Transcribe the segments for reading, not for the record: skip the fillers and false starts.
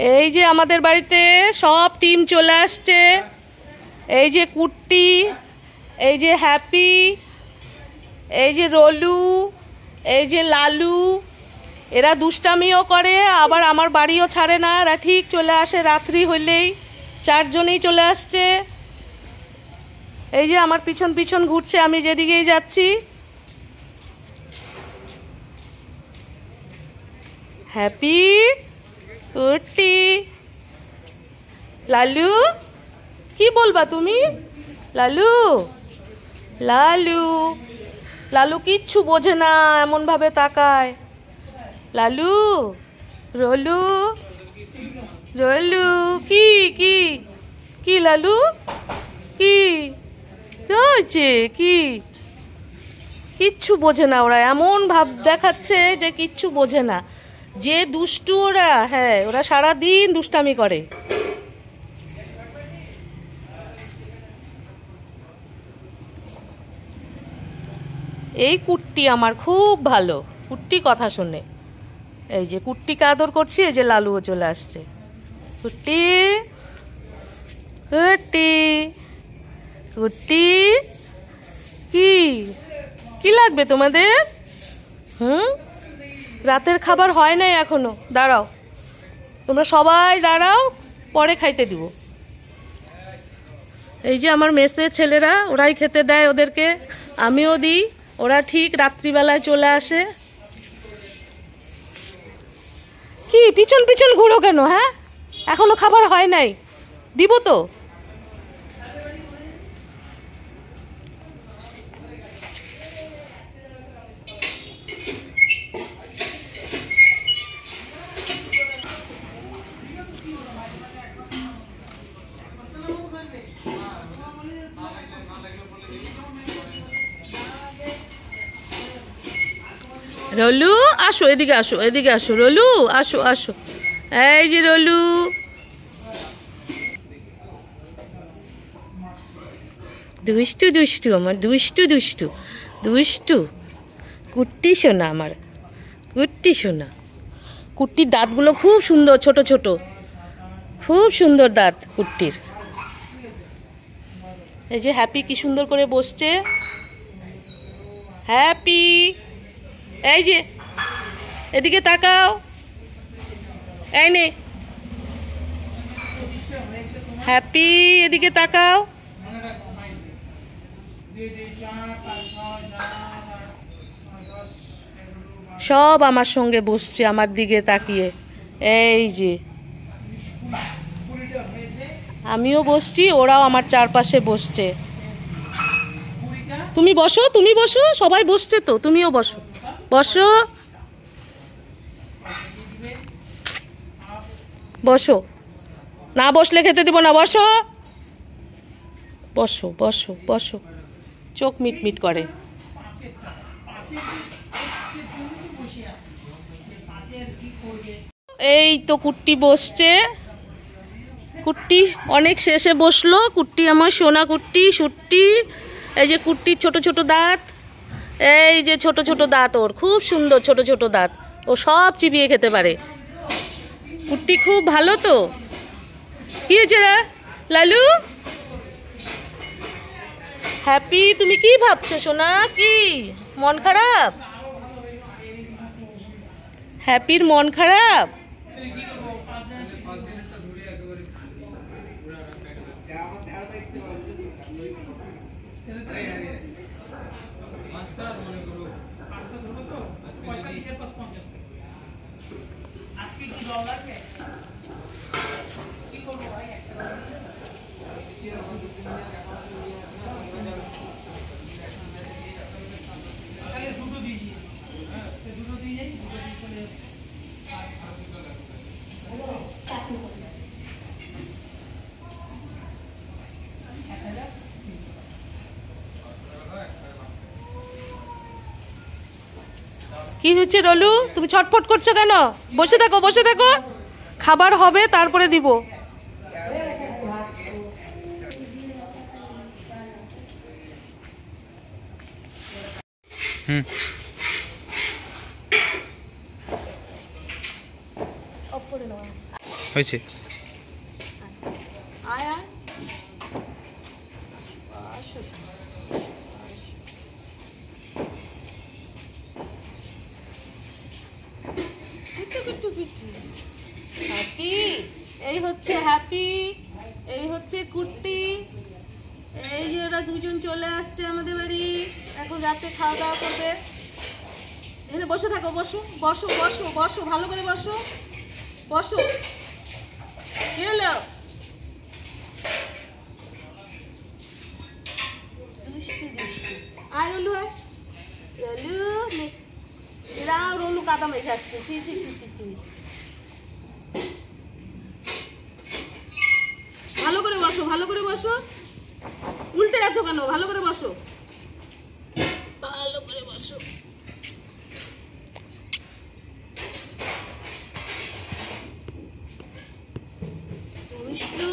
এই যে আমাদের বাড়িতে সব টিম চলে আসছে। এই যে কুট্টি, এই যে হ্যাপি, এই যে রলু, এই যে লালু। এরা দুষ্টামিও করে, আবার আমার বাড়িও ছাড়ে না। এরা ঠিক চলে আসে রাত্রি হইলেই। চারজনেই চলে আসছে। এই যে আমার পিছন পিছন ঘুরছে আমি যেদিকেই যাচ্ছি। হ্যাপি, কুট্টি, লালু। কি বলবা তুমি? লালু, লালু, লালু কিচ্ছু বোঝে না, এমন ভাবে তাকায়। লালু, রলু, রলু। কি কি কি লালু? কি হয়েছে? কি? কিচ্ছু বোঝে না ওরা, এমন ভাব দেখাচ্ছে যে কিচ্ছু বোঝে না। যে দুষ্টু ওরা, হ্যাঁ ওরা সারাদিন দুষ্টামি করে। এই কুট্টি আমার খুব ভালো, কুট্টি কথা শোনে। এই যে কুট্টিকে আদর করছি, এই যে লালুও চলে আসছে। কুট্টি, কুট্টি, কুট্টি। কি কি লাগবে তোমাদের? রাতের খাবার হয় নাই এখনো, দাঁড়াও তোমরা সবাই দাঁড়াও, পরে খাইতে দিব। এই যে আমার মেসের ছেলেরা, ওরাই খেতে দেয় ওদেরকে, আমিও দিই। ওরা ঠিক রাত্রিবেলায় চলে আসে। কি পিছন পিছন ঘুরো কেন? হ্যাঁ এখনো খাবার হয় নাই, দিব তো। রলু আসো, এদিকে আসো, এদিকে আসো রলু, আসো আসো। এই যে রলু, দুষ্টু দুষ্টু আমার, দুষ্টু দুষ্টু দুষ্টু কুট্টি সোনা আমার, কুট্টি সোনা। কুট্টির দাঁতগুলো খুব সুন্দর, ছোট ছোট, খুব সুন্দর দাঁত কুট্টির। এই যে হ্যাপি কি সুন্দর করে বসছে। হ্যাপি, এই যে এদিকে তাকাও, এই নে হ্যাপি, এদিকে তাকাও। সব আমার সঙ্গে বসছে, আমার দিকে তাকিয়ে। এই যে আমিও বসছি, ওরাও আমার চারপাশে বসছে। তুমি বসো, তুমি বসো, সবাই বসছে তো, তুমিও বসো, বসো বসো। না বসলে খেতে দিব না, বসো বসো বসো বসো। চোখ মিটমিট করে। এই তো কুট্টি বসছে। কুট্টি অনেক শেষে বসলো। কুট্টি আমার সোনা কুট্টি, সুট্টি। এই যে কুট্টির ছোট ছোট দাঁত, এই যে ছোট ছোট দাঁত, ওর খুব সুন্দর ছোট ছোট দাঁত, ও সব চিবিয়ে খেতে পারে। কুট্টি খুব ভালো তো। কি হয়েছে রে লালু? হ্যাপি, তুমি কি ভাবছো সোনা? কি মন খারাপ? হ্যাপির মন খারাপ? কি হচ্ছে রলু? তুমি ছটফট করছো কেন? বসে থাকো, বসে থাকো, খাবার হবে তারপরে দিব। হয়েছে। আয় আয় হ্যাপি, এই হচ্ছে হ্যাপি, এই হচ্ছে কুট্টি। এই যে ওরা দুজন চলে আসছে আমাদের বাড়ি, এখন রাতে খাওয়া দাওয়া করবে। এখানে বসে থাকো, বসো বসো বসো বসো, ভালো করে বসো বসো। কি হলো? আয় রলু, আয় রলু। এরা রলু কাদা মেখে আসছে, ছি ছি ছি ছি ছি। ভালো করে বসো, ভালো করে বসো। উল্টে গেছো কেন? ভালো করে বসো, ভালো করে বসো। দুষ্টু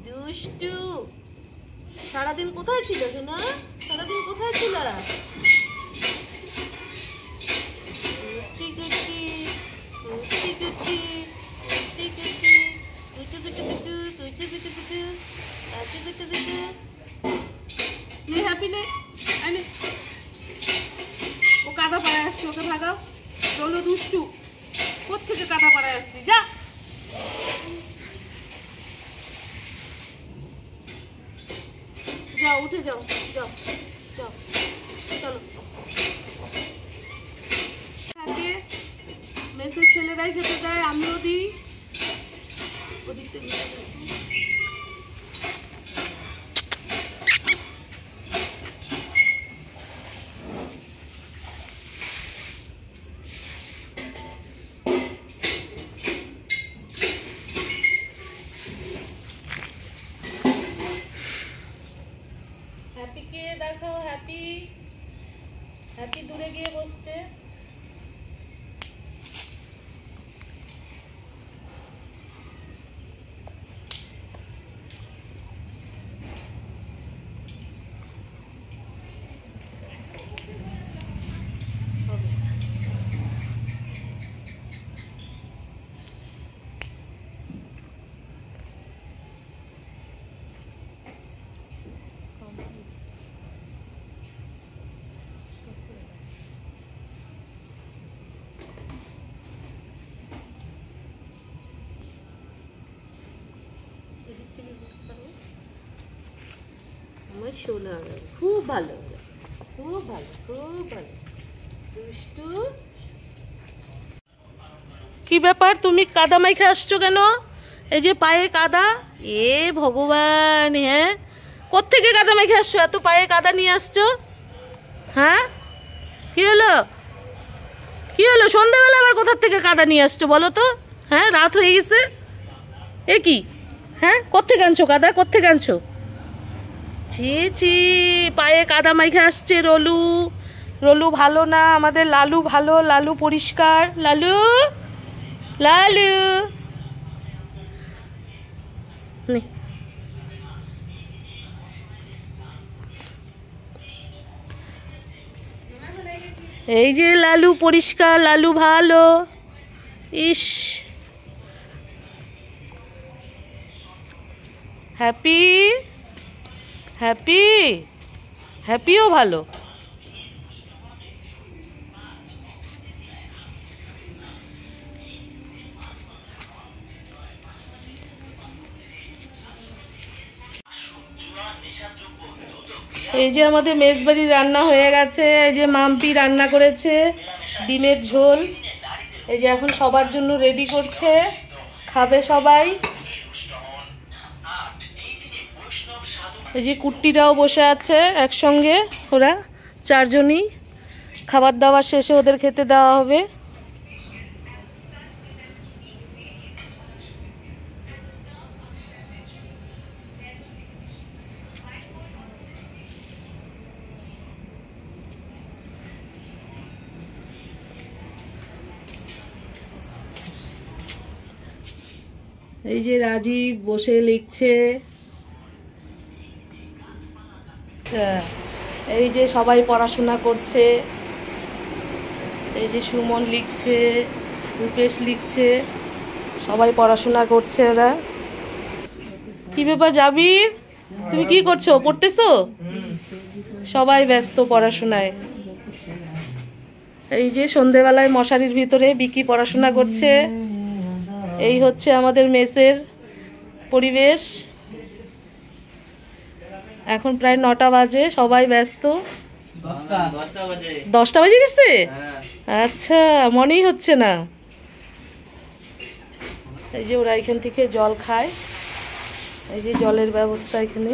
দুষ্টু, সারাদিন কোথায় ছিল সোনা? সারাদিন কোথায় ছিল? ও কাদা পাড়ায় আসছে, ওকে ভাগাও। রোলো দুষ্টু, কোত্থেকে কাদা পাড়ায় আসছি? যা, যাও উঠে যাও, যাও যাও, চলো। থাকে মেসের ছেলেরাই খেতে দেয়, আমিও দিই। ওদিকটা হ্যাপিকে দেখাও। হ্যাপি, হ্যাপি দূরে গিয়ে বসছে। আমার সোনা খুব ভালো, খুব ভালো, খুব ভালো। দুষ্টু, কি ব্যাপার? তুমি কাদা মাইখে আসছো কেন? এই যে পায়ে কাদা। এ ভগবান, হ্যাঁ কোত্থেকে কাদা মাইখে আসছো? এত পায়ে কাদা নিয়ে আসছো? হ্যাঁ কি হলো? কি হলো? সন্ধ্যাবেলা আবার কোথার থেকে কাদা নিয়ে আসছো বলো তো? হ্যাঁ রাত হয়ে গেছে। এ কি? হ্যাঁ কোত্থেকে আনছো কাদা? কোত্থেকে আনছো? ছি ছি, পায়ে কাদা মাইখে আসছে রলু। রলু ভালো না, আমাদের লালু ভালো, লালু পরিষ্কার। লালু, লালু এই যে লালু পরিষ্কার, লালু ভালো। ইস, হ্যাপি, হ্যাপি, হ্যাপিও ভালো। এই যে আমাদের মেজবাড়ি রান্না হয়ে গেছে। এই যে মাম্পি রান্না করেছে ডিমের ঝোল। এই যে এখন সবার জন্য রেডি করছে, খাবে সবাই। এই যে কুট্টিরাও বসে আছে একসঙ্গে, ওরা চারজনই। খাবার দাবার শেষে ওদের খেতে দেওয়া হবে। এই যে রাজীব বসে লিখছে। এই যে সবাই পড়াশোনা করছে। এই যে সুমন লিখছে, রূপেশ লিখছে। সবাই পড়াশোনা করছে ওরা। কি ব্যাপার জাবির, তুমি কি করছো, পড়তেছো? সবাই ব্যস্ত পড়াশোনায়। এই যে সন্ধেবেলায় মশারির ভিতরে বিকি পড়াশোনা করছে। এই হচ্ছে আমাদের মেসের পরিবেশ। এখন প্রায় 9টা বাজে, সবাই ব্যস্ত। 10টা বাজে গেছে? আচ্ছা, মনেই হচ্ছে না। এই যে ওরা এখান থেকে জল খায়, এই যে জলের ব্যবস্থা এখানে।